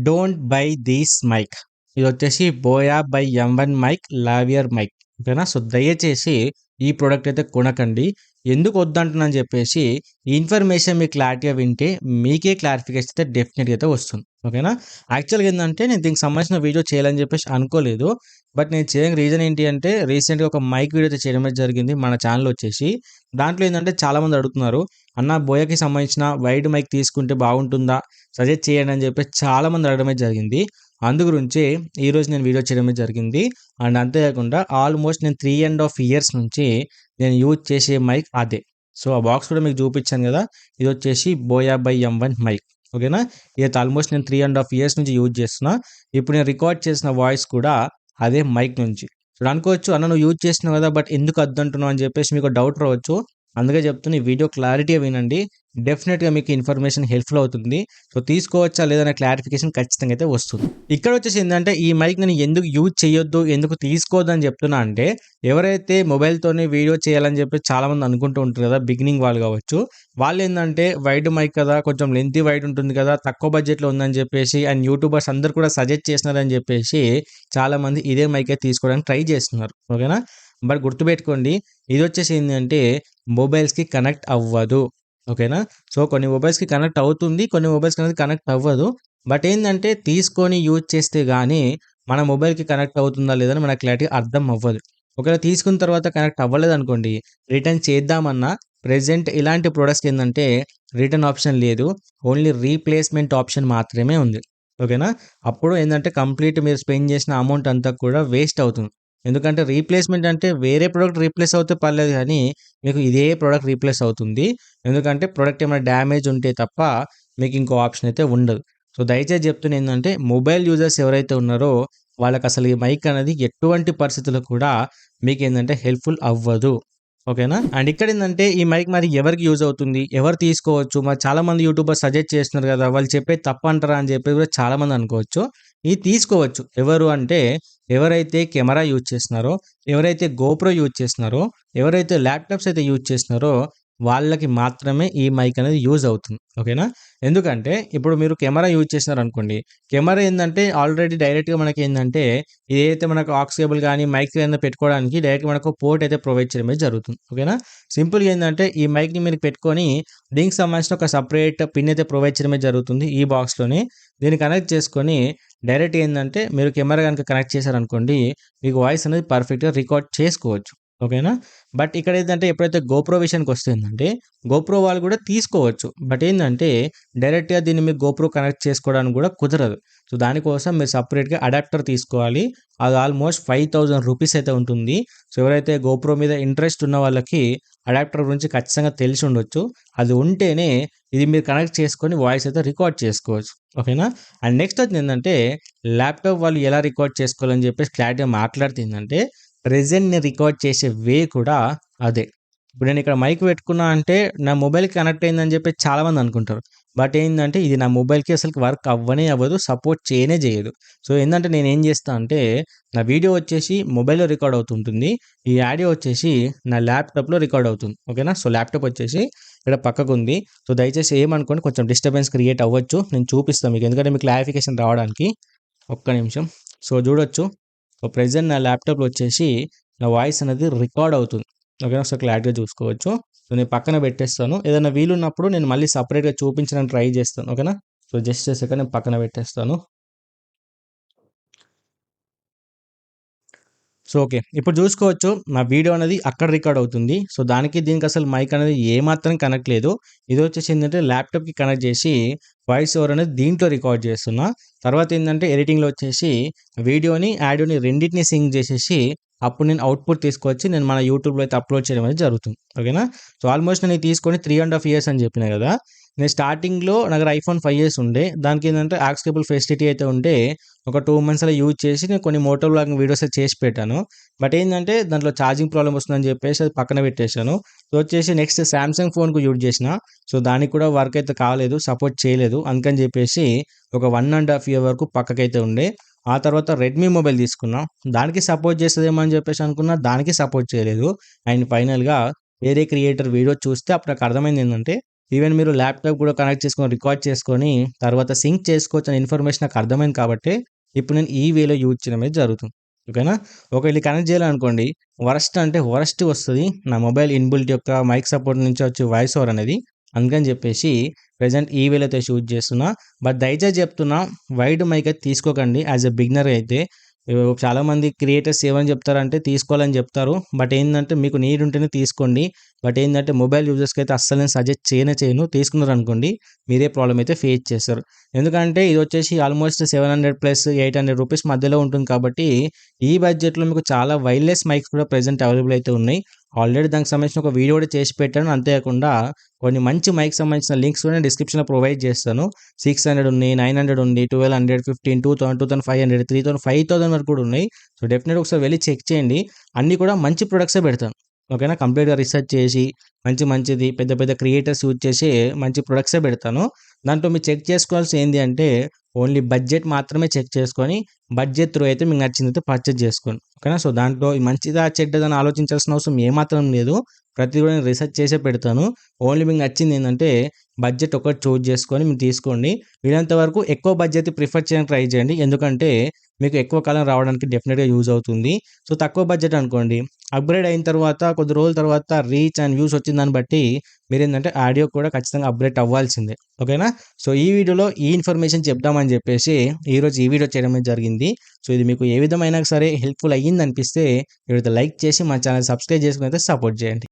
Don't by this mic. ఇది వచ్చేసి Boya by M1 mic lavalier mic. ఓకేనా. So దయచేసి ఈ ప్రోడక్ట్ అయితే కొనకండి. ఎందుకు వద్దంటున్నాను చెప్పేసి ఈ ఇన్ఫర్మేషన్ మీకు క్లారిటీగా వింటే మీకే క్లారిఫికేషన్ అయితే డెఫినెట్గా అయితే వస్తుంది. ఓకేనా. యాక్చువల్గా ఏంటంటే నేను దీనికి సంబంధించిన వీడియో చేయాలని చెప్పేసి అనుకోలేదు. బట్ నేను చేయడానికి రీజన్ ఏంటి అంటే రీసెంట్గా ఒక మైక్ వీడియో అయితే చేయడం అయితే జరిగింది మన ఛానల్ వచ్చేసి. దాంట్లో ఏంటంటే చాలామంది అడుగుతున్నారు, అన్న బోయాకి సంబంధించిన వైడ్ మైక్ తీసుకుంటే బాగుంటుందా, సజెస్ట్ చేయండి అని చెప్పేసి చాలామంది అడగడమే జరిగింది. అందు గురించే ఈరోజు నేను వీడియో చేయడమే జరిగింది. అండ్ అంతేకాకుండా ఆల్మోస్ట్ నేను 3.5 ఇయర్స్ నుంచి నేను యూజ్ చేసే మైక్ అదే. సో ఆ బాక్స్ కూడా మీకు చూపించాను కదా, ఇది వచ్చేసి బోయా బై M1 మైక్. ఓకేనా. ఇది ఆల్మోస్ట్ నేను 3.5 ఇయర్స్ నుంచి యూజ్ చేస్తున్నా. ఇప్పుడు నేను రికార్డ్ చేసిన వాయిస్ కూడా అదే మైక్ నుంచి. ఇప్పుడు అనుకోవచ్చు, అన్న నువ్వు యూజ్ చేస్తున్నావు కదా, బట్ ఎందుకు వద్దంటున్నావు అని చెప్పేసి మీకు డౌట్ రావచ్చు. అందుకే చెప్తున్నా, ఈ వీడియో క్లారిటీగా వినండి. డెఫినెట్గా మీకు ఇన్ఫర్మేషన్ హెల్ప్ఫుల్ అవుతుంది. సో తీసుకోవచ్చా లేదనే క్లారిఫికేషన్ ఖచ్చితంగా అయితే వస్తుంది. ఇక్కడ వచ్చేసి ఏంటంటే ఈ మైక్ నేను ఎందుకు యూజ్ చేయొద్దు, ఎందుకు తీసుకోవద్దు అని చెప్తున్నా అంటే, ఎవరైతే మొబైల్తోనే వీడియో చేయాలని చెప్పి చాలామంది అనుకుంటూ ఉంటారు కదా, బిగినింగ్ వాళ్ళు కావచ్చు. వాళ్ళు ఏంటంటే వైడ్ మైక్ కదా, కొంచెం లెంతీ వైడ్ ఉంటుంది కదా, తక్కువ బడ్జెట్లో ఉందని చెప్పేసి అండ్ యూట్యూబర్స్ అందరు కూడా సజెస్ట్ చేస్తున్నారని చెప్పేసి చాలామంది ఇదే మైక్ అయితే తీసుకోవడానికి ట్రై చేస్తున్నారు. ఓకేనా. బట్ గుర్తుపెట్టుకోండి, ఇది వచ్చేసి ఏంటంటే మొబైల్స్కి కనెక్ట్ అవ్వదు. ఓకేనా. సో కొన్ని మొబైల్స్కి కనెక్ట్ అవుతుంది, కొన్ని మొబైల్స్కి అనేది కనెక్ట్ అవ్వదు. బట్ ఏంటంటే తీసుకొని యూజ్ చేస్తే కానీ మన మొబైల్కి కనెక్ట్ అవుతుందా లేదని మనకు క్లారిటీ అర్థం అవ్వదు. ఒకవేళ తీసుకున్న తర్వాత కనెక్ట్ అవ్వలేదు అనుకోండి, రిటర్న్ చేద్దామన్నా ప్రెజెంట్ ఇలాంటి ప్రొడక్ట్స్కి ఏంటంటే రిటర్న్ ఆప్షన్ లేదు, ఓన్లీ రీప్లేస్మెంట్ ఆప్షన్ మాత్రమే ఉంది. ఓకేనా. అప్పుడు ఏంటంటే కంప్లీట్ మీరు స్పెండ్ చేసిన అమౌంట్ అంతా కూడా వేస్ట్ అవుతుంది. ఎందుకంటే రీప్లేస్మెంట్ అంటే వేరే ప్రోడక్ట్ రీప్లేస్ అవుతే పర్లేదు కానీ మీకు ఇదే ప్రోడక్ట్ రీప్లేస్ అవుతుంది. ఎందుకంటే ప్రోడక్ట్ ఏమైనా డ్యామేజ్ ఉంటే తప్ప మీకు ఇంకో ఆప్షన్ అయితే ఉండదు. సో దయచేసి చెప్తున్నా ఏంటంటే మొబైల్ యూజర్స్ ఎవరైతే ఉన్నారో వాళ్ళకి అసలు ఈ మైక్ అనేది ఎటువంటి పరిస్థితుల్లో కూడా మీకు ఏంటంటే హెల్ప్ఫుల్ అవ్వదు. ఓకేనా. అండ్ ఇక్కడ ఏంటంటే ఈ మైక్ మరి ఎవరికి యూజ్ అవుతుంది, ఎవరు తీసుకోవచ్చు, మరి చాలామంది యూట్యూబర్స్ సజెస్ట్ చేస్తున్నారు కదా, వాళ్ళు చెప్పేది తప్పంటారా అని చెప్పి కూడా చాలామంది అనుకోవచ్చు. ఇది తీసుకోవచ్చు. ఎవరు అంటే ఎవరైతే కెమెరా యూజ్ చేస్తున్నారో, ఎవరైతే గోప్రో యూజ్ చేస్తున్నారో, ఎవరైతే ల్యాప్టాప్స్ అయితే యూజ్ చేస్తున్నారో వాళ్ళకి మాత్రమే ఈ మైక్ అనేది యూజ్ అవుతుంది. ఓకేనా. ఎందుకంటే ఇప్పుడు మీరు కెమెరా యూజ్ చేసినారనుకోండి, కెమెరా ఏంటంటే ఆల్రెడీ డైరెక్ట్గా మనకి ఏంటంటే ఏదైతే మనకు ఆక్స్ కేబుల్ కానీ మైక్ ఏదైనా పెట్టుకోవడానికి డైరెక్ట్గా మనకు పోర్ట్ అయితే ప్రొవైడ్ చేయడమే జరుగుతుంది. ఓకేనా. సింపుల్గా ఏంటంటే ఈ మైక్ని మీరు పెట్టుకొని దీనికి సంబంధించిన ఒక సపరేట్ పిన్ అయితే ప్రొవైడ్ చేయడమే జరుగుతుంది ఈ బాక్స్లోనే. దీన్ని కనెక్ట్ చేసుకొని డైరెక్ట్ ఏంటంటే మీరు కెమెరా కనుక కనెక్ట్ చేశారనుకోండి, మీకు వాయిస్ అనేది పర్ఫెక్ట్గా రికార్డ్ చేసుకోవచ్చు. ఓకేనా. బట్ ఇక్కడ ఏంటంటే ఎప్పుడైతే గోప్రో విషయానికి వస్తుందంటే గోప్రో వాళ్ళు కూడా తీసుకోవచ్చు. బట్ ఏంటంటే డైరెక్ట్గా దీన్ని మీరు గోప్రో కనెక్ట్ చేసుకోవడానికి కూడా కుదరదు. సో దానికోసం మీరు సపరేట్గా అడాప్టర్ తీసుకోవాలి. అది ఆల్మోస్ట్ 5,000 రూపీస్ అయితే ఉంటుంది. సో ఎవరైతే గోప్రో మీద ఇంట్రెస్ట్ ఉన్న వాళ్ళకి అడాప్టర్ గురించి ఖచ్చితంగా తెలిసి ఉండొచ్చు. అది ఉంటేనే ఇది మీరు కనెక్ట్ చేసుకొని వాయిస్ అయితే రికార్డ్ చేసుకోవచ్చు. ఓకేనా. అండ్ నెక్స్ట్ వచ్చి ఏంటంటే ల్యాప్టాప్ వాళ్ళు ఎలా రికార్డ్ చేసుకోవాలని చెప్పేసి క్లారిటీగా మాట్లాడుతుందంటే ప్రెజెంట్ నేను రికార్డ్ చేసే వే కూడా అదే. ఇప్పుడు నేను ఇక్కడ మైక్ పెట్టుకున్నా అంటే నా మొబైల్కి కనెక్ట్ అయిందని చెప్పి చాలామంది అనుకుంటారు. బట్ ఏంటంటే ఇది నా మొబైల్కి అసలు వర్క్ అవ్వనే అవ్వదు, సపోర్ట్ చేయనే చేయదు. సో ఏంటంటే నేను ఏం చేస్తా అంటే నా వీడియో వచ్చేసి మొబైల్లో రికార్డ్ అవుతుంటుంది, ఈ ఆడియో వచ్చేసి నా ల్యాప్టాప్లో రికార్డ్ అవుతుంది. ఓకేనా. సో ల్యాప్టాప్ వచ్చేసి ఇక్కడ పక్కకు ఉంది. సో దయచేసి ఏమనుకోండి, కొంచెం డిస్టర్బెన్స్ క్రియేట్ అవ్వచ్చు. నేను చూపిస్తాను మీకు, ఎందుకంటే మీకు క్లారిఫికేషన్ రావడానికి. ఒక్క నిమిషం. సో చూడొచ్చు, సో ప్రెజెంట్ నా ల్యాప్టాప్లో వచ్చేసి నా వాయిస్ అనేది రికార్డ్ అవుతుంది. ఓకేనా. సో క్లారిటీగా చూసుకోవచ్చు. సో నేను పక్కన పెట్టేస్తాను. ఏదైనా వీలున్నప్పుడు నేను మళ్ళీ సపరేట్గా చూపించడానికి ట్రై చేస్తాను. ఓకేనా. సో జస్ట్ చేసాక నేను పక్కన పెట్టేస్తాను. సో ఓకే, ఇప్పుడు చూసుకోవచ్చు నా వీడియో అనేది అక్కడ రికార్డ్ అవుతుంది. సో దానికి దీనికి అసలు మైక్ అనేది ఏమాత్రం కనెక్ట్ లేదు. ఇది వచ్చేసి ఏంటంటే ల్యాప్టాప్కి కనెక్ట్ చేసి వాయిస్ ఓవర్ అనేది దీంట్లో రికార్డ్ చేస్తున్నా. తర్వాత ఏంటంటే ఎడిటింగ్లో వచ్చేసి వీడియోని ఆడియోని రెండింటిని సింక్ చేసేసి అప్పుడు నేను అవుట్పుట్ తీసుకొచ్చి నేను మన యూట్యూబ్లో అయితే అప్లోడ్ చేయడం అనేది జరుగుతుంది. ఓకేనా. సో ఆల్మోస్ట్ నేను తీసుకొని 3.5 ఇయర్స్ అని చెప్పిన కదా. నేను స్టార్టింగ్లో నా దగ్గర ఐఫోన్ 5S ఉండే, దానికి ఏంటంటే ఆక్స్ కేబుల్ ఫెసిలిటీ అయితే ఉంటే ఒక 2 మంత్స్ అలా యూజ్ చేసి నేను కొన్ని మోటో వ్లాగ్ వీడియోస్ అయితే చేసి పెట్టాను. బట్ ఏంటంటే దాంట్లో ఛార్జింగ్ ప్రాబ్లమ్ వస్తుందని చెప్పేసి అది పక్కన పెట్టేశాను. సో వచ్చేసి నెక్స్ట్ సామ్సంగ్ ఫోన్కు యూజ్ చేసిన, సో దానికి కూడా వర్క్ అయితే కాలేదు, సపోర్ట్ చేయలేదు. అందుకని చెప్పేసి ఒక 1.5 ఇయర్ వరకు పక్కకైతే ఉండే. ఆ తర్వాత రెడ్మీ మొబైల్ తీసుకున్నా, దానికి సపోర్ట్ చేస్తుందేమో అని చెప్పేసి అనుకున్నా, దానికి సపోర్ట్ చేయలేదు. అండ్ ఫైనల్గా వేరే క్రియేటర్ వీడియో చూస్తే అప్పుడు నాకు అర్థమైంది ఏంటంటే ఈవెన్ మీరు ల్యాప్‌టాప్ కూడా కనెక్ట్ చేసుకొని, రికార్డ్ చేసుకొని, తర్వాత సింక్ చేసుకోవచ్చు అనే ఇన్ఫర్మేషన్ నాకు అర్థమైంది కాబట్టి, ఇప్పుడు నేను ఈ వేలో యూజ్ చేయడం అనేది జరుగుతుంది. ఓకేనా? ఒకవేళ ఇది కనెక్ట్ చేయాలనుకోండి, వరస్ట్ అంటే వరస్ట్ వస్తది. నా మొబైల్ ఇన్‌బిల్ట్ యొక్క మైక్ సపోర్ట్ నుంచి వచ్చే వాయిస్ ఓవర్ అనేది. అందుకని చెప్పేసి ప్రెజెంట్ ఈ వేలో అయితే యూజ్ చేస్తున్నా. బట్ దయచేసి చెప్తున్నా, వైడ్ మైక్ అయితే తీసుకోకండి యాస్ ఎ బిగినర్ అయితే. చాలామంది క్రియేటర్స్ ఏమని చెప్తారంటే తీసుకోవాలని చెప్తారు. బట్ ఏందంటే మీకు నీడ్ ఉంటేనే తీసుకోండి. బట్ ఏందంటే మొబైల్ యూజర్స్‌కి అయితే అస్సలు నేను సజెస్ట్ చేయను. తీసుకున్నారనుకోండి మీరే ప్రాబ్లమ్ అయితే ఫేస్ చేస్తారు. ఎందుకంటే ఇది వచ్చేసి ఆల్మోస్ట్ 700 ప్లస్ 800 రూపీస్ మధ్యలో ఉంటుంది కాబట్టి, ఈ బడ్జెట్‌లో మీకు చాలా వైర్‌లెస్ మైక్స్ కూడా ప్రెజెంట్ అవైలబుల్ అయితే ఉన్నాయి. ఆల్రెడీ దానికి సంబంధించిన ఒక వీడియో కూడా చేసి పెట్టాను. అంతేకాకుండా కొన్ని మంచి మైక్‌కి సంబంధించిన లింక్స్ కూడా నేను డిస్క్రిప్షన్‌లో ప్రొవైడ్ చేస్తాను. 600 ఉన్నాయి, 900 ఉంది, 1200, 15, 2000, 2500, 3000, 5000 వరకు కూడా ఉన్నాయి. సో, డెఫినెట్‌గా ఒకసారి వెళ్లి చెక్ చేయండి. అన్నీ కూడా మంచి ప్రొడక్ట్సే పెడతాను. ఓకేనా? కంప్లీట్‌గా రిసర్చ్ చేసి మంచిది పెద్ద పెద్ద క్రియేటర్స్ యూజ్ చేసి మంచి ప్రొడక్ట్సే పెడతాను. దాంట్లో మీరు చెక్ చేసుకోవాల్సింది ఏంది అంటే ఓన్లీ బడ్జెట్ మాత్రమే చెక్ చేసుకొని, బడ్జెట్ త్రూ అయితే మీకు నచ్చిందైతే పర్చేజ్ చేసుకోండి. ఓకేనా? సో, దాంట్లో మంచిదా చెడ్డదా అని ఆలోచించాల్సిన అవసరం ఏమాత్రం లేదు. ప్రతిది కూడా నేను రిసర్చ్ చేసే పెడతాను. ఓన్లీ మీకు నచ్చింది ఏందంటే బడ్జెట్ ఒకటి చూజ్ చేసుకొని మీరు తీసుకోండి. వీలైనంత వరకు ఎక్కువ బడ్జెట్ ప్రిఫర్ చేయడానికి ట్రై చేయండి. ఎందుకంటే మీకు ఎక్కువ కాలం రావడానికి డెఫినిట్‌గా యూజ్ అవుతుంది. సో, తక్కువ బడ్జెట్ అనుకోండి. అప్‌గ్రేడ్ అయిన తర్వాత కొద్ది రోజుల తర్వాత రీచ్ అండ్ వ్యూస్ వచ్చిన దాన్ని బట్టి మీరేందంటే ఆడియో కూడా ఖచ్చితంగా అప్‌గ్రేడ్ అవ్వాల్సిందే. ఓకేనా? సో, ఈ వీడియోలో ఈ ఇన్ఫర్మేషన్ చెప్దామని చెప్పేసి ఈరోజు ఈ వీడియో చేయడం అనేది జరిగింది. సో, ఇది మీకు ఏ విధమైనా సరే హెల్ప్‌ఫుల్ అయ్యిందనిపిస్తే వీడియోతో లైక్ చేసి మా ఛానెల్ సబ్స్క్రైబ్ చేసుకొని అయితే సపోర్ట్ చేయండి.